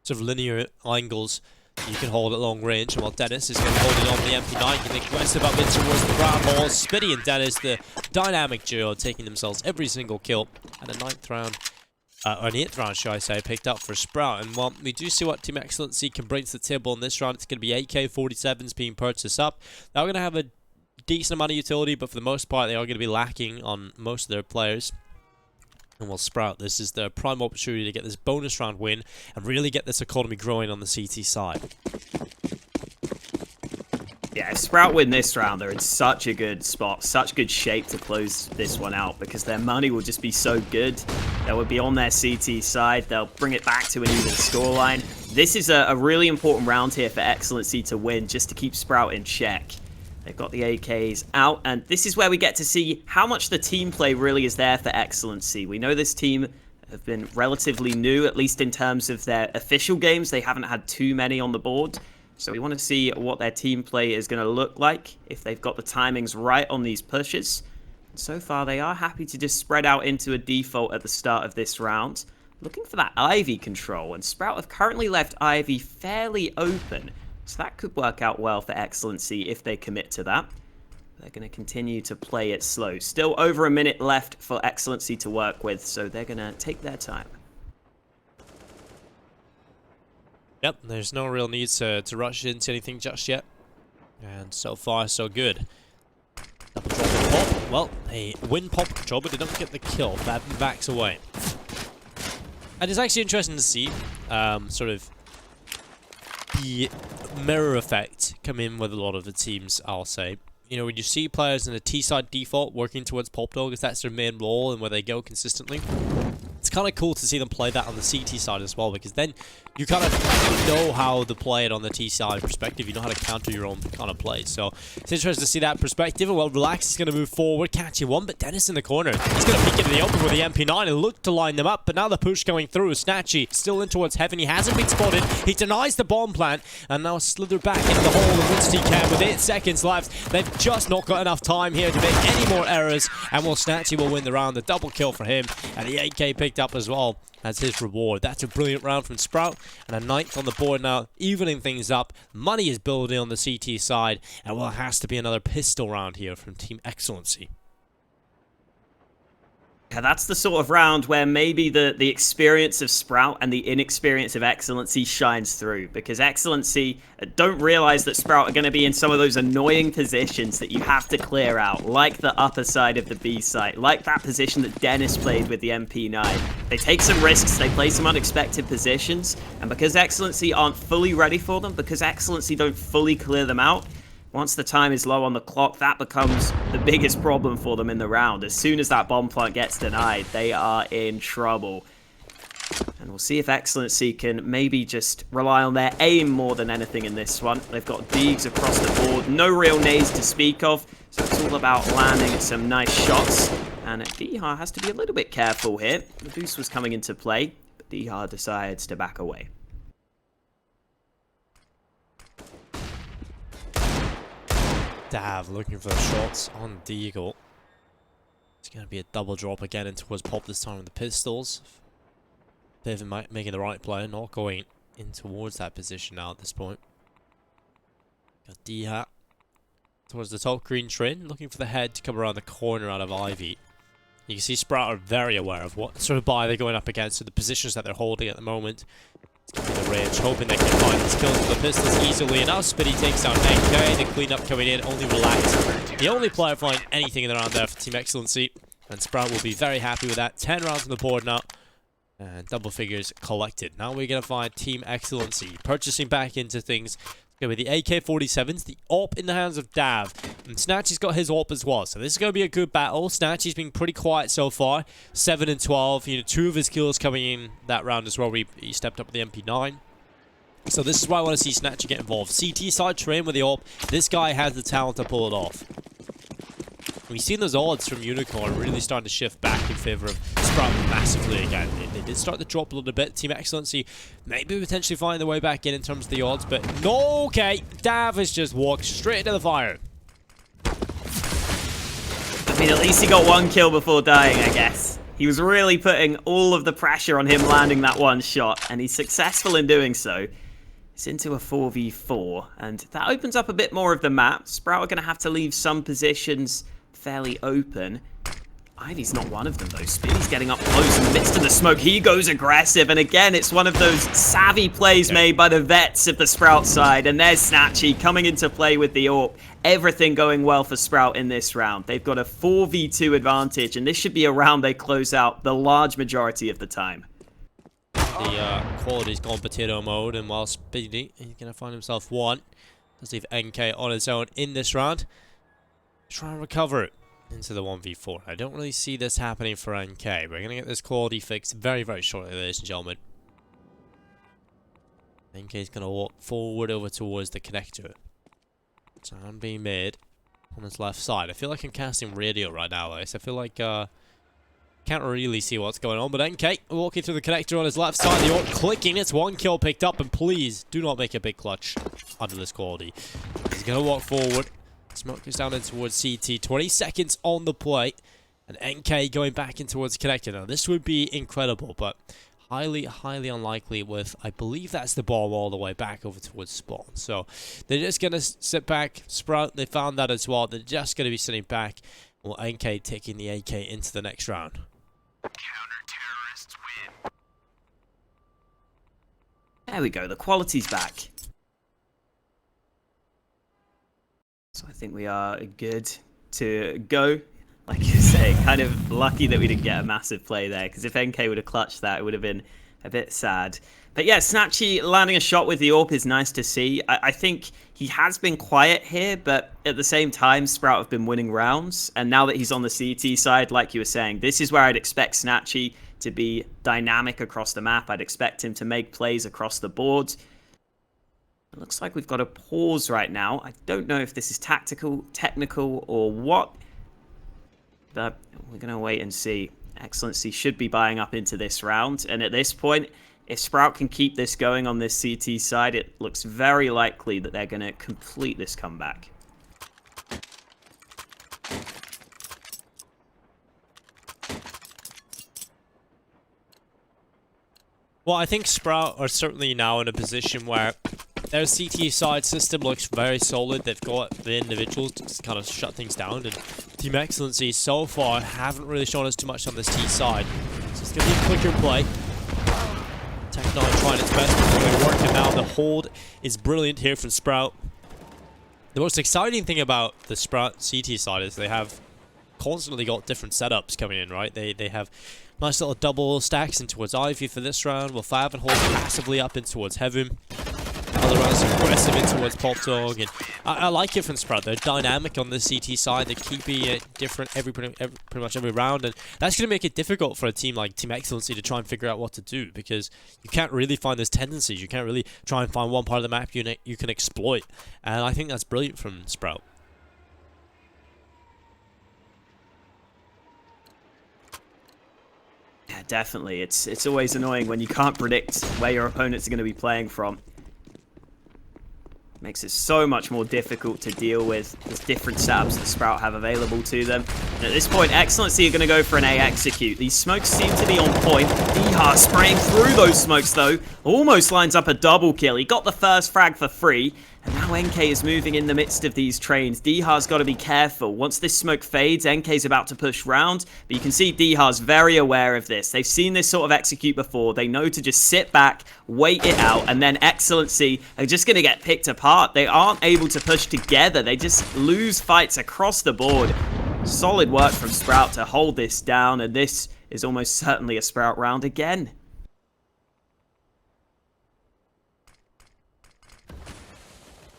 sort of linear angles you can hold at long range. And while Denis is going to hold it on the MP9, getting aggressive up in towards the ground ball. Spiidi and Denis, the dynamic duo, taking themselves every single kill. And a 9th round. Or an 8th round, shall I say, picked up for Sprout. And while we do see what Team Excellency can bring to the table in this round, it's going to be AK-47s being purchased up. They're going to have a decent amount of utility, but for the most part, they are going to be lacking on most of their players. And while Sprout, this is their prime opportunity to get this bonus round win and really get this economy growing on the CT side. Yeah, if Sprout win this round, they're in such a good spot, such good shape to close this one out, because their money will just be so good. They will be on their CT side. They'll bring it back to an even scoreline. This is a really important round here for Excellency to win, just to keep Sprout in check. They've got the AKs out, and this is where we get to see how much the team play really is there for Excellency. We know this team have been relatively new, at least in terms of their official games. They haven't had too many on the board. So we want to see what their team play is going to look like, if they've got the timings right on these pushes. So far, they are happy to just spread out into a default at the start of this round. Looking for that Ivy control, and Sprout have currently left Ivy fairly open. So that could work out well for Excellency if they commit to that. They're going to continue to play it slow. Still over a minute left for Excellency to work with, so they're going to take their time. Yep, there's no real need to rush into anything just yet. And so far, so good. Double drop and pop. Well, a win pop control, but did not get the kill. faveN backs away. And it's actually interesting to see sort of the mirror effect come in with a lot of the teams, I'll say. You know, when you see players in a T-side default working towards Pop Dog, as that's their main role and where they go consistently, it's kind of cool to see them play that on the CT side as well, because then you kind of know how to play it on the T side perspective. You know how to counter your own kind of plays. So it's interesting to see that perspective. Well, rilax is going to move forward, catching one, but Denis in the corner. He's going to peek into the open with the MP9 and look to line them up, but now the push going through. snatchie still in towards heaven. He hasn't been spotted. He denies the bomb plant and now slither back into the hole. And once he can, with 8 seconds left, they've just not got enough time here to make any more errors. And well, snatchie will win the round. The double kill for him, and the 8K picked up as well as his reward. That's a brilliant round from Sprout, and a 9th on the board now, evening things up. Money is building on the CT side, and well, it has to be another pistol round here from Team Excellency. Yeah, that's the sort of round where maybe the experience of Sprout and the inexperience of Excellency shines through, because Excellency don't realize that Sprout are going to be in some of those annoying positions that you have to clear out, like the upper side of the B site, like that position that Denis played with the MP9. They take some risks, they play some unexpected positions, and because Excellency aren't fully ready for them, because Excellency don't fully clear them out, once the time is low on the clock, that becomes the biggest problem for them in the round. As soon as that bomb plant gets denied, they are in trouble. And we'll see if Excellency can maybe just rely on their aim more than anything in this one. They've got Deegs across the board, no real nades to speak of, so it's all about landing some nice shots. And Dycha has to be a little bit careful here. The boost was coming into play, but Dycha decides to back away. Dav looking for the shots on Deagle. It's going to be a double drop again in towards Pop this time with the pistols. faveN making the right play, not going in towards that position now at this point. Got Dycha towards the top green train, looking for the head to come around the corner out of Ivy. You can see Sprout are very aware of what sort of buy they're going up against, so the positions that they're holding at the moment. It's going to be the range, hoping they can find these kills with the pistols easily. And now Spiidi takes down NK, the cleanup coming in, only rilax. The only player finding anything in the round there for Team Excellency. And Sprout will be very happy with that. 10 rounds on the board now. And double figures collected. Now we're going to find Team Excellency purchasing back into things. It's going to be the AK-47s, the AWP in the hands of Dav. And snatchie's got his AWP as well. So this is going to be a good battle. snatchie's been pretty quiet so far. 7 and 12. You know, 2 of his kills coming in that round as well. He stepped up with the MP9. So this is why I want to see snatchie get involved. CT side train with the AWP. This guy has the talent to pull it off. We've seen those odds from Unicorn really starting to shift back in favor of Sprout massively again. They did start to drop a little bit. Team Excellency maybe potentially finding their way back in terms of the odds, but no, okay. Dav has just walked straight into the fire. I mean, at least he got 1 kill before dying, I guess. He was really putting all of the pressure on him landing that 1 shot, and he's successful in doing so. It's into a 4v4, and that opens up a bit more of the map. Sprout are going to have to leave some positions fairly open. Ivy's not one of them though. Spiidi's getting up close in the midst of the smoke. He goes aggressive, and again, it's one of those savvy plays made by the vets of the Sprout side. And there's snatchie coming into play with the AWP. Everything going well for Sprout in this round. They've got a 4v2 advantage, and this should be a round they close out the large majority of the time. The quality's gone potato mode, and while Spiidi, he's going to find himself 1. Does leave NK on his own in this round. Try and recover it into the 1v4. I don't really see this happening for NK. We're going to get this quality fixed very, very shortly, ladies and gentlemen. NK is going to walk forward over towards the connector. Sound being made on his left side. I feel like I'm casting radio right now, guys. I feel like can't really see what's going on, but NK walking through the connector on his left side. The AWP clicking. It's 1 kill picked up, and please do not make a big clutch under this quality. He's going to walk forward. Smoke goes down in towards CT. 20 seconds on the plate. And NK going back in towards the connector. Now, this would be incredible, but highly, highly unlikely with, I believe that's the bomb all the way back over towards spawn. So, they're just going to sit back. Sprout, they found that as well. They're just going to be sitting back. Well, NK taking the AK into the next round. Counter-terrorists win. There we go. The quality's back. So I think we are good to go. Like you say, kind of lucky that we didn't get a massive play there, because if NK would have clutched that, it would have been a bit sad. But yeah, snatchie landing a shot with the AWP is nice to see. I think he has been quiet here, but at the same time, Sprout have been winning rounds. And now that he's on the CT side, like you were saying, this is where I'd expect snatchie to be dynamic across the map. I'd expect him to make plays across the board. It looks like we've got a pause right now. I don't know if this is tactical, technical, or what. But we're going to wait and see. Excellency should be buying up into this round. And at this point, if Sprout can keep this going on this CT side, it looks very likely that they're going to complete this comeback. Well, I think Sprout are certainly now in a position where their CT side system looks very solid. They've got the individuals to kind of shut things down, and Team Excellency so far haven't really shown us too much on this T side. So it's going to be a quicker play. Tech9 trying its best to make it work, and now the hold is brilliant here from Sprout. The most exciting thing about the Sprout CT side is they have constantly got different setups coming in, right? They have nice little double stacks in towards Ivy for this round, while faveN hold massively up in towards heaven. Other rounds aggressive in towards Pop Dog, and I like it from Sprout. They're dynamic on the CT side. They're keeping it different pretty much every round, and that's going to make it difficult for a team like Team Excellency to try and figure out what to do, because you can't really find those tendencies. You can't really try and find one part of the map you can exploit, and I think that's brilliant from Sprout. Yeah, definitely. It's always annoying when you can't predict where your opponents are going to be playing from. Makes it so much more difficult to deal with. There's different setups that Sprout have available to them. And at this point, Excellency are going to go for an A execute. These smokes seem to be on point. Dycha spraying through those smokes, though. Almost lines up a double kill. He got the first frag for free. And now NK is moving in the midst of these trains. Dycha's got to be careful. Once this smoke fades, NK's about to push round. But you can see Dycha's very aware of this. They've seen this sort of execute before. They know to just sit back, wait it out, and then Excellency are just going to get picked apart. They aren't able to push together. They just lose fights across the board. Solid work from Sprout to hold this down, and this is almost certainly a Sprout round again.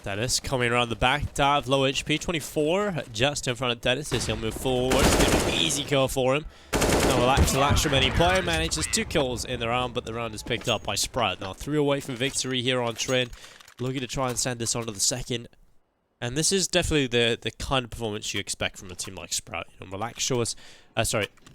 Denis coming around the back, dive, low HP, 24, just in front of Denis. He'll move forward. It's going to be an easy kill for him. No, relax remaining player manages 2 kills in the round, but the round is picked up by Sprout. Now 3 away from victory here on train, looking to try and send this on to the second. And this is definitely the kind of performance you expect from a team like Sprout. You know, relax show us,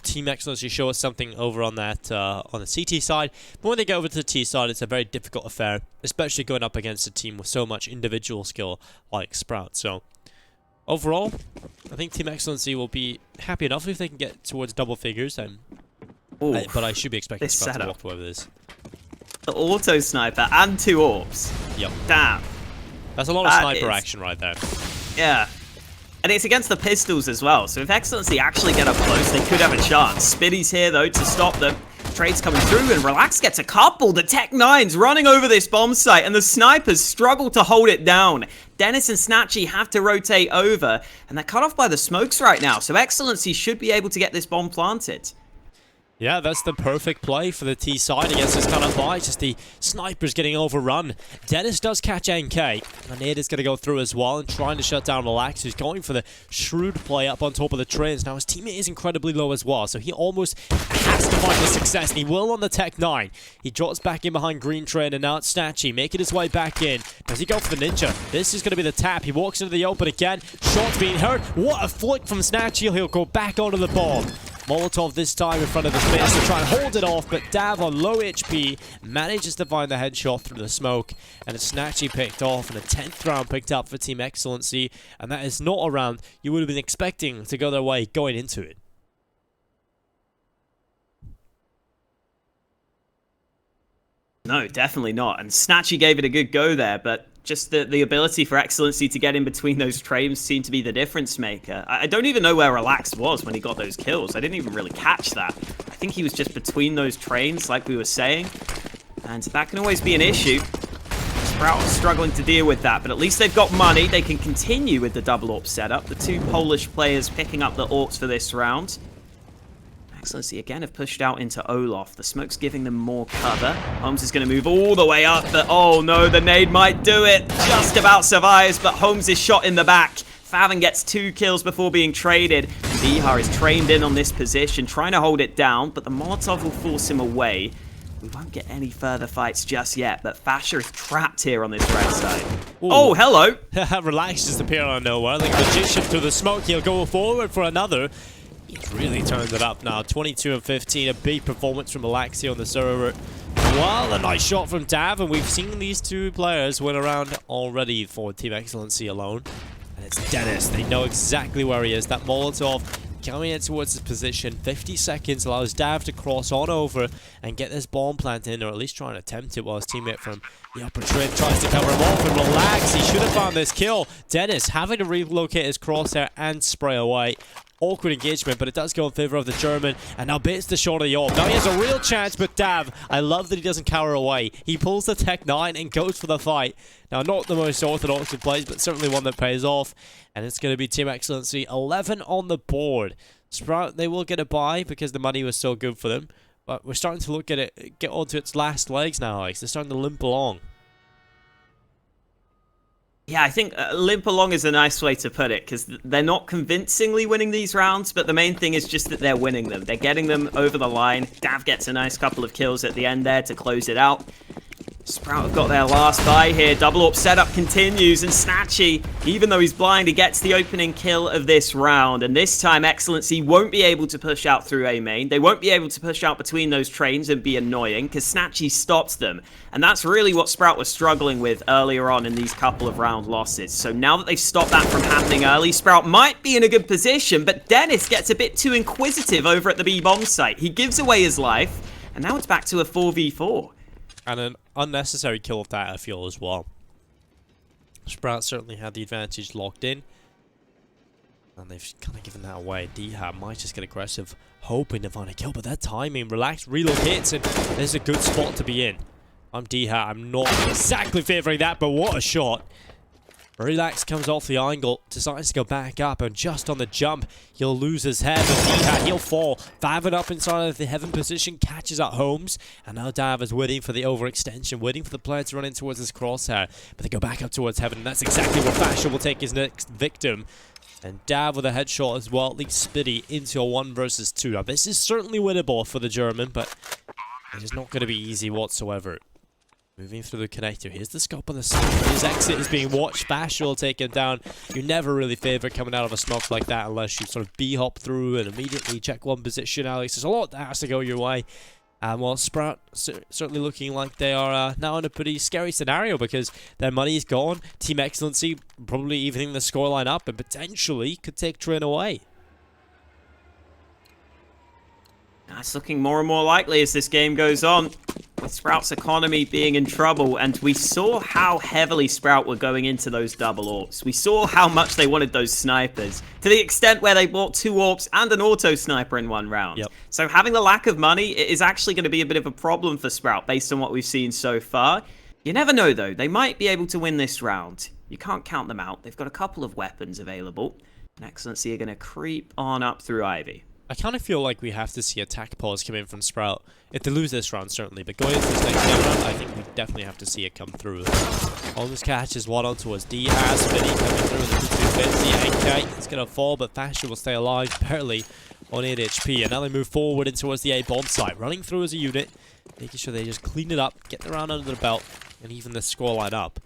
Team Excellency show us something over on that on the CT side, but when they get over to the T side, it's a very difficult affair, especially going up against a team with so much individual skill like Sprout. So overall, I think Team Excellency will be happy enough if they can get towards double figures, but I should be expecting Sprout to walk away with this. The auto sniper and 2 AWPs. Yep. Damn. That's a lot of sniper action right there. Yeah. And it's against the pistols as well, so if Excellency actually get up close, they could have a chance. Spiidi's here, though, to stop them. Trades coming through, and Relax gets a couple. The Tech9's running over this bomb site, and the snipers struggle to hold it down. Denis and snatchie have to rotate over, and they're cut off by the smokes right now, so Excellency should be able to get this bomb planted. Yeah, that's the perfect play for the T side against this kind of fight. Just the snipers getting overrun. Denis does catch NK. And Nade is going to go through as well and trying to shut down Relax, who's going for the shrewd play up on top of the trains. Now, his teammate is incredibly low as well, so he almost has to find the success, and he will on the Tech9. He drops back in behind Green Train, and now it's snatchie making his way back in. Does he go for the Ninja? This is going to be the tap. He walks into the open again. Shots being heard. What a flick from snatchie. He'll go back onto the bomb. Molotov this time in front of the space to try and hold it off, but Dav on low HP manages to find the headshot through the smoke, and it's snatchie picked off, and a 10th round picked up for Team Excellency, and that is not a round you would have been expecting to go their way going into it. No, definitely not, and snatchie gave it a good go there, but just the ability for Excellency to get in between those trains seemed to be the difference maker. I don't even know where Relax was when he got those kills. I didn't even really catch that. I think he was just between those trains, like we were saying. And that can always be an issue. Sprout is struggling to deal with that, but at least they've got money. They can continue with the double AWP setup. The 2 Polish players picking up the AWPs for this round. Excellency again have pushed out into Olaf. The smoke's giving them more cover. Holmes is going to move all the way up, but oh no, the nade might do it. Just about survives, but Holmes is shot in the back. faveN gets 2 kills before being traded. Dycha is trained in on this position, trying to hold it down, but the Molotov will force him away. We won't get any further fights just yet, but FASHR is trapped here on this red side. Ooh. Oh, hello! Rilax just appeared out of nowhere. Like the Dycha through the smoke, he'll go forward for another. He's really turned it up now. 22 and 15, a big performance from Rilax here on the server. Well, a nice shot from Dav, and we've seen these two players win around already for Team Excellency alone. And it's Denis. They know exactly where he is. That Molotov coming in towards his position. 50 seconds allows Dav to cross on over and get this bomb planted in, or at least try and attempt it while his teammate from the upper trim tries to cover him off. And Rilax, he should have found this kill. Denis having to relocate his crosshair and spray away. Awkward engagement, but it does go in favor of the German, and now bits the shot of the AWP. Now he has a real chance, but Dav, I love that he doesn't cower away. He pulls the Tech 9 and goes for the fight. Now, not the most orthodox of plays, but certainly one that pays off, and it's going to be Team Excellency 11 on the board. Sprout, they will get a bye because the money was so good for them, but we're starting to look at it, get onto its last legs now, Alex. They're starting to limp along. Yeah, I think limp along is a nice way to put it, because they're not convincingly winning these rounds, but the main thing is just that they're winning them. They're getting them over the line. Dav gets a nice couple of kills at the end there to close it out. Sprout have got their last buy here. Double AWP setup continues, and snatchie, even though he's blind, he gets the opening kill of this round. And this time, Excellency won't be able to push out through A main. They won't be able to push out between those trains and be annoying, because snatchie stops them. And that's really what Sprout was struggling with earlier on in these couple of round losses. So now that they've stopped that from happening early, Sprout might be in a good position, but Denis gets a bit too inquisitive over at the B-bomb site. He gives away his life, and now it's back to a 4v4. And an unnecessary kill of that, I feel, as well. Sprout certainly had the advantage locked in, and they've kind of given that away. Dycha might just get aggressive, hoping to find a kill, but that timing, Rilax relocates, and there's a good spot to be in. I'm Dycha, I'm not exactly favouring that, but what a shot. Rilax comes off the angle, decides to go back up, and just on the jump, he'll lose his head, but Dycha, he'll fall. faveN up inside of the heaven position, catches at Holmes, and now Dav is waiting for the overextension, waiting for the player to run in towards his crosshair, but they go back up towards heaven, and that's exactly where FASHR will take his next victim. And Dav with a headshot as well, leads Spiidi into a 1 versus 2. Now, this is certainly winnable for the German, but it is not going to be easy whatsoever. Moving through the connector. Here's the scope on the side. His exit is being watched. FASHR will take him down. You never really favor coming out of a smoke like that unless you sort of B-hop through and immediately check one position, Alex. There's a lot that has to go your way. Well, Sprout certainly looking like they are now in a pretty scary scenario because their money is gone. Team Excellency probably evening the scoreline up and potentially could take Train away. That's looking more and more likely as this game goes on, with Sprout's economy being in trouble, and we saw how heavily Sprout were going into those double AWPs. We saw how much they wanted those snipers, to the extent where they bought 2 AWPs and an auto sniper in 1 round. Yep. So having the lack of money is actually going to be a bit of a problem for Sprout based on what we've seen so far. You never know though, they might be able to win this round. You can't count them out. They've got a couple of weapons available, and Excellency are going to creep on up through Ivy. I kind of feel like we have to see attack pause come in from Sprout. If they lose this round, certainly. But going into this next game round, I think we definitely have to see it come through. Holmes catches one on towards Dycha. Spiidi coming through with the 250. 8K. It's going to fall, but FASHR will stay alive barely on 8 HP. And now they move forward in towards the A-bomb site. Running through as a unit. Making sure they just clean it up. Get the round under the belt. And even the scoreline up.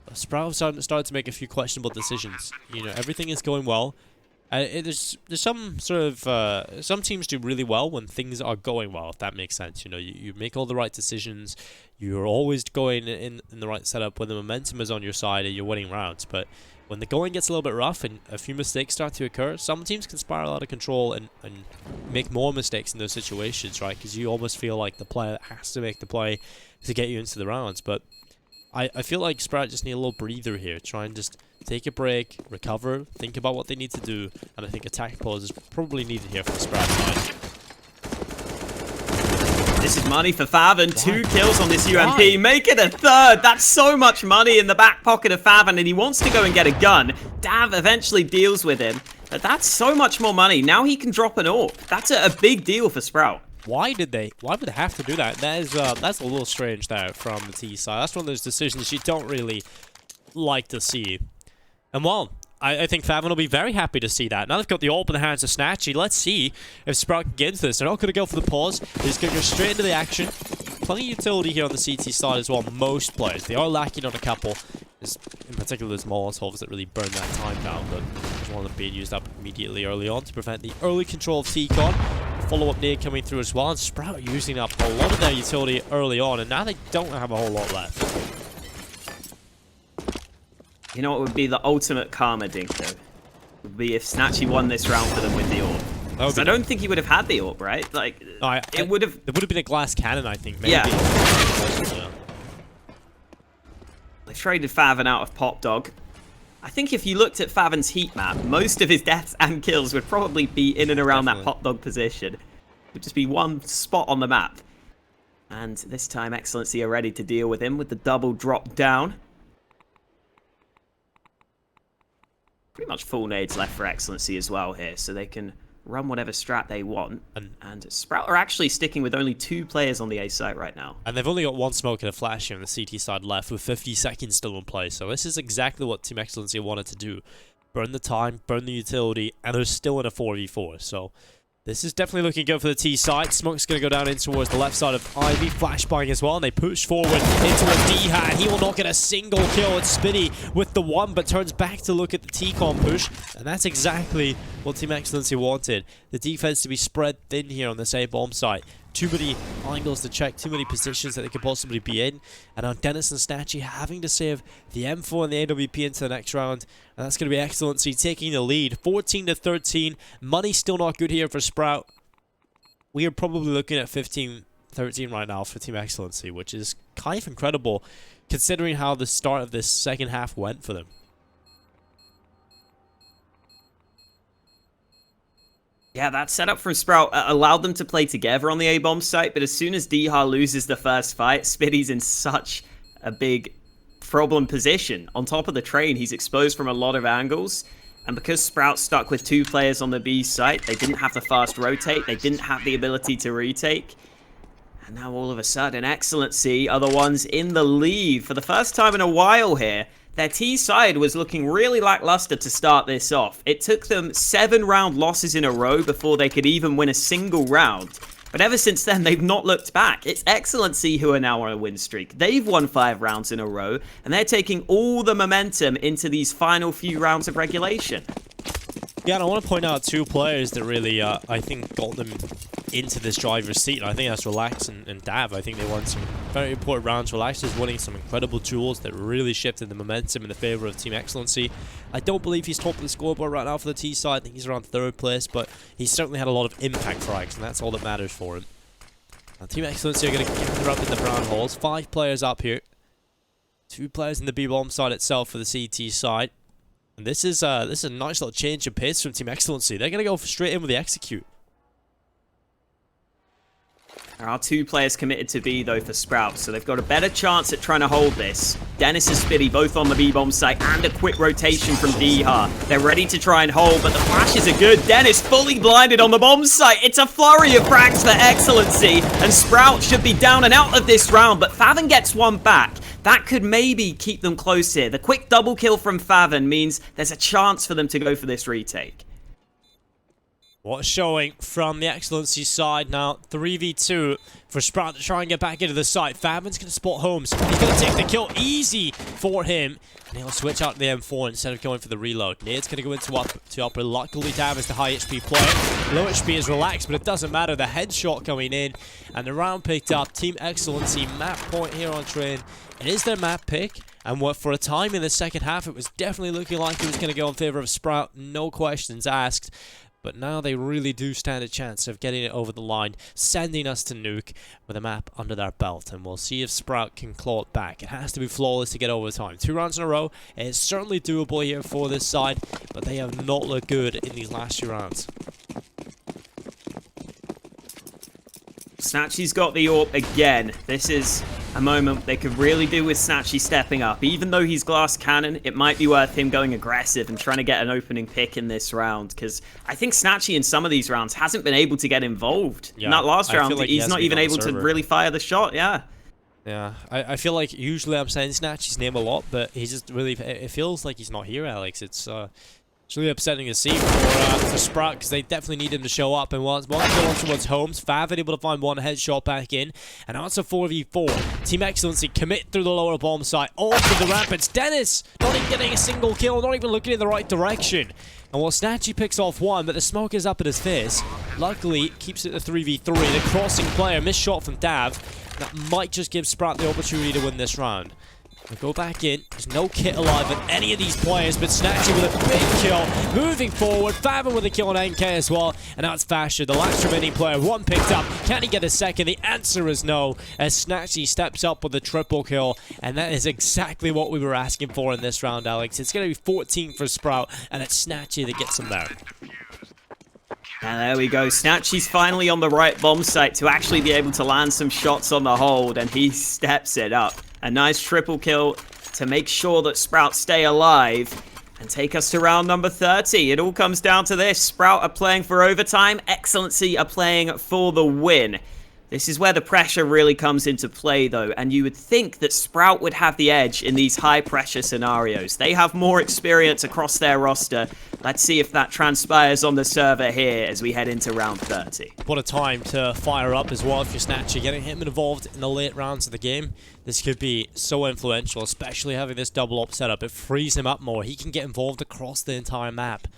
But Sprout have started to make a few questionable decisions. You know, everything is going well. There's some sort of some teams do really well when things are going well, if that makes sense. You know, you make all the right decisions, you're always going in the right setup when the momentum is on your side and you're winning rounds. But when the going gets a little bit rough and a few mistakes start to occur, some teams can spiral out of control and make more mistakes in those situations, right? Because you almost feel like the player has to make the play to get you into the rounds. But I feel like Sprout just need a little breather here. Try and just take a break, recover, think about what they need to do, and I think attack pause is probably needed here for the Sprout side. This is money for faveN. 2 kills on this UMP. Make it a third. That's so much money in the back pocket of faveN, and he wants to go and get a gun. Dav eventually deals with him, but that's so much more money. Now he can drop an AWP. That's a big deal for Sprout. Why would they have to do that? That's a little strange there from the T side. That's one of those decisions you don't really like to see. And well, I think faveN will be very happy to see that. Now they've got the AWP in the hands of snatchie. Let's see if Sprout can get into this. They're not going to go for the pause. They're just going to go straight into the action. Plenty of utility here on the CT side as well. Most players. They are lacking on a couple. In particular, there's Molotovs that really burn that time down, but there's one of them being used up immediately early on to prevent the early control of T-Con. Follow-up nade coming through as well, and Sprout using up a lot of their utility early on, and now they don't have a whole lot left. You know what would be the ultimate karma, Dycha? Would be if snatchie won this round for them with the AWP. Because I don't think he would have had the AWP, right? Like, it would have... There would have been a glass cannon, I think, maybe. Yeah. Yeah. They traded faveN out of Pop Dog. I think if you looked at faveN's heat map, most of his deaths and kills would probably be in and around that Pop Dog position. It would just be one spot on the map. And this time, Excellency are ready to deal with him with the double drop down. Pretty much full nades left for Excellency as well here, so they can run whatever strat they want. And Sprout are actually sticking with only 2 players on the A site right now. And they've only got 1 smoke and a flash here on the CT side left with 50 seconds still in play. So this is exactly what Team Excellency wanted to do. Burn the time, burn the utility, and they're still in a 4v4. So this is definitely looking good for the T side. Smoke's going to go down in towards the left side of Ivy. Flashbang as well, and they push forward into a Dycha, and he will not get a single kill. It's Spiidi with the 1, but turns back to look at the T-Con push, and that's exactly what Team Excellency wanted. The defense to be spread thin here on this A-bomb site. Too many angles to check, too many positions that they could possibly be in. And now Denis and snatchie having to save the M4 and the AWP into the next round. And that's going to be Excellency taking the lead. 14-13. Money still not good here for Sprout. We are probably looking at 15-13 right now for Team Excellency, which is kind of incredible considering how the start of this second half went for them. Yeah, that setup from Sprout allowed them to play together on the A-bomb site, but as soon as Dycha loses the first fight, Spiidi's in such a big problem position. On top of the train, he's exposed from a lot of angles, and because Sprout stuck with 2 players on the B site, they didn't have the fast rotate, they didn't have the ability to retake, and now all of a sudden, Excellency are the ones in the lead for the first time in a while here. Their T side was looking really lackluster to start this off. It took them 7 round losses in a row before they could even win a single round. But ever since then, they've not looked back. It's Excellency who are now on a win streak. They've won 5 rounds in a row, and they're taking all the momentum into these final few rounds of regulation. Yeah, and I want to point out 2 players that really, I think, got them into this driver's seat. I think that's Rilax and Dav. I think they won some very important rounds. Rilax is winning some incredible duels that really shifted the momentum in the favor of Team Excellency. I don't believe he's top of the scoreboard right now for the T side. I think he's around 3rd place, but he's certainly had a lot of impact for X, and that's all that matters for him. Now, Team Excellency are going to gather up in the brown halls. 5 players up here. 2 players in the B-bomb side itself for the CT side. And this is a nice little change of pace from Team Excellency. They're going to go straight in with the execute. There are 2 players committed to B, though, for Sprout, so they've got a better chance at trying to hold this. Denis and Spiidi both on the B-bomb site, and a quick rotation from Dycha. They're ready to try and hold, but the flashes are good. Denis fully blinded on the bomb site. It's a flurry of frags for Excellency, and Sprout should be down and out of this round, but faveN gets 1 back. That could maybe keep them close here. The quick double kill from faveN means there's a chance for them to go for this retake. What showing from the Excellency side now, 3v2 for Sprout to try and get back into the site. faveN's going to spot HOLMES. He's going to take the kill easy for him. And he'll switch out to the M4 instead of going for the reload. Nade's going to go into upper. Luckily, Dav is the high HP player. Low HP is relaxed, but it doesn't matter. The headshot coming in. And the round picked up. Team Excellency map point here on train. It is their map pick. And what for a time in the second half, it was definitely looking like it was going to go in favor of Sprout. No questions asked. But now they really do stand a chance of getting it over the line, sending us to nuke with a map under their belt. And we'll see if Sprout can claw it back. It has to be flawless to get over time. 2 rounds in a row. It's certainly doable here for this side, but they have not looked good in these last 2 rounds. Snatchie's got the AWP again. This is a moment they could really do with Snatchie stepping up. Even though he's glass cannon, it might be worth him going aggressive and trying to get an opening pick in this round, because I think Snatchie in some of these rounds hasn't been able to get involved. In that last round, like he's not even able to really fire the shot. Yeah, I feel like usually I'm saying Snatchie's name a lot, but he just really, it feels like he's not here, Alex. It's really upsetting to see for Sprout, because they definitely need him to show up. And once one kill on towards HOLMES, faveN able to find one headshot back in, and now it's a 4v4. Team Excellency commit through the lower bomb site, off to the rapids. Denis not even getting a single kill, not even looking in the right direction. And while Snatchie picks off one, but the smoke is up at his face. Luckily, keeps it to 3v3. The crossing player, missed shot from Dav. That might just give Sprout the opportunity to win this round. We go back in. There's no kit alive in any of these players, but Snatchie with a big kill. Moving forward, faveN with a kill on NK as well. And now it's FASHR, the last remaining player. One picked up. Can he get a second? The answer is no, as Snatchie steps up with a triple kill. And that is exactly what we were asking for in this round, Alex. It's going to be 14 for Sprout, and it's Snatchie that gets him there. And there we go. Snatchie's finally on the right bomb site to actually be able to land some shots on the hold, and he steps it up. A nice triple kill to make sure that Sprout stay alive and take us to round number 30. It all comes down to this. Sprout are playing for overtime. Excellency are playing for the win. This is where the pressure really comes into play, though, and you would think that Sprout would have the edge in these high-pressure scenarios. They have more experience across their roster. Let's see if that transpires on the server here as we head into round 30. What a time to fire up as well if you're Snatchie. Getting him involved in the late rounds of the game. This could be so influential, especially having this double op setup. It frees him up more. He can get involved across the entire map.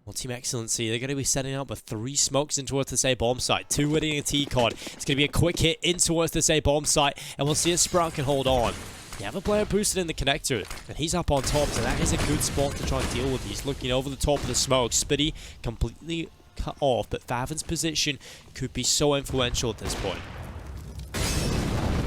Well, Team Excellency, they're going to be setting up with 3 smokes in towards this A bomb site. 2 winning a T-Cod. It's going to be a quick hit in towards this A bomb site, and we'll see if Sprout can hold on. You have a player boosted in the connector, and he's up on top, so that is a good spot to try and deal with. He's looking over the top of the smoke. Spiidi completely cut off, but faveN's position could be so influential at this point.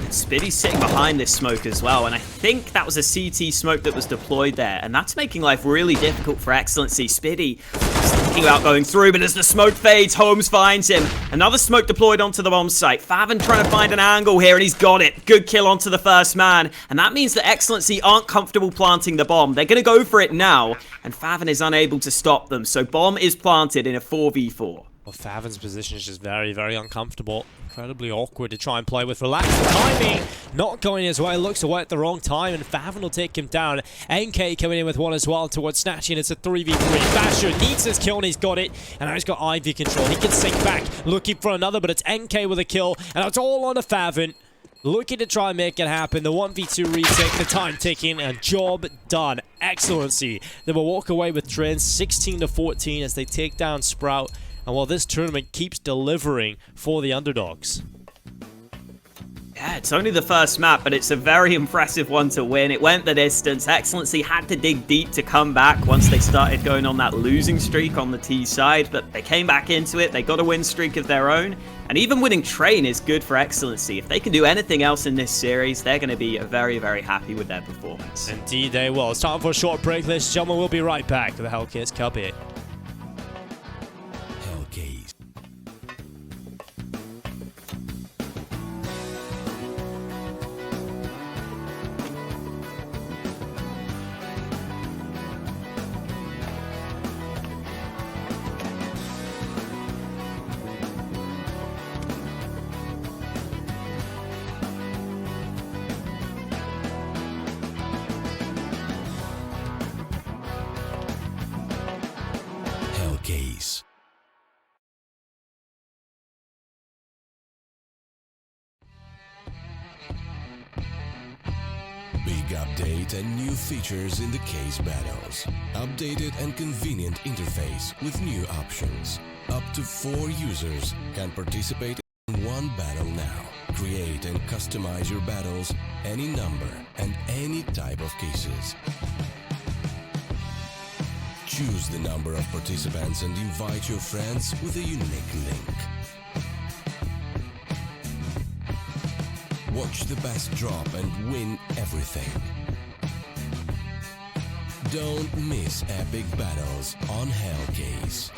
Spiidi's sitting behind this smoke as well, and I think that was a CT smoke that was deployed there, and that's making life really difficult for Excellency. Spiidi is thinking about going through, but as the smoke fades, HOLMES finds him. Another smoke deployed onto the bomb site. faveN trying to find an angle here, and he's got it. Good kill onto the first man, and that means that Excellency aren't comfortable planting the bomb. They're going to go for it now, and faveN is unable to stop them, so bomb is planted in a 4v4. Well, faveN's position is just very, very uncomfortable. Incredibly awkward to try and play with. Relax. The timing not going his way. Looks away at the wrong time, and faveN will take him down. NK coming in with one as well towards Snatchie, and it's a 3v3. FASHR needs his kill, and he's got it. And now he's got IV control. He can sink back, looking for another, but it's NK with a kill, and it's all on a faveN. Looking to try and make it happen. The 1v2 retake, the time ticking, and job done. Excellency. They will walk away with trends 16-14 as they take down Sprout. And while this tournament keeps delivering for the underdogs. Yeah, it's only the first map, but it's a very impressive one to win. It went the distance. Excellency had to dig deep to come back once they started going on that losing streak on the T side, but they came back into it. They got a win streak of their own, and even winning Train is good for Excellency. If they can do anything else in this series, they're going to be very, very happy with their performance. Indeed they will. It's time for a short break, ladies and gentlemen. We'll be right back to the Hellcase Cup here. Hellcase. Big update and new features in the case battles. Updated and convenient interface with new options. Up to 4 users can participate in one battle now. Create and customize your battles, any number and any type of cases. Choose the number of participants and invite your friends with a unique link. Watch the best drop and win everything. Don't miss epic battles on Hellcase.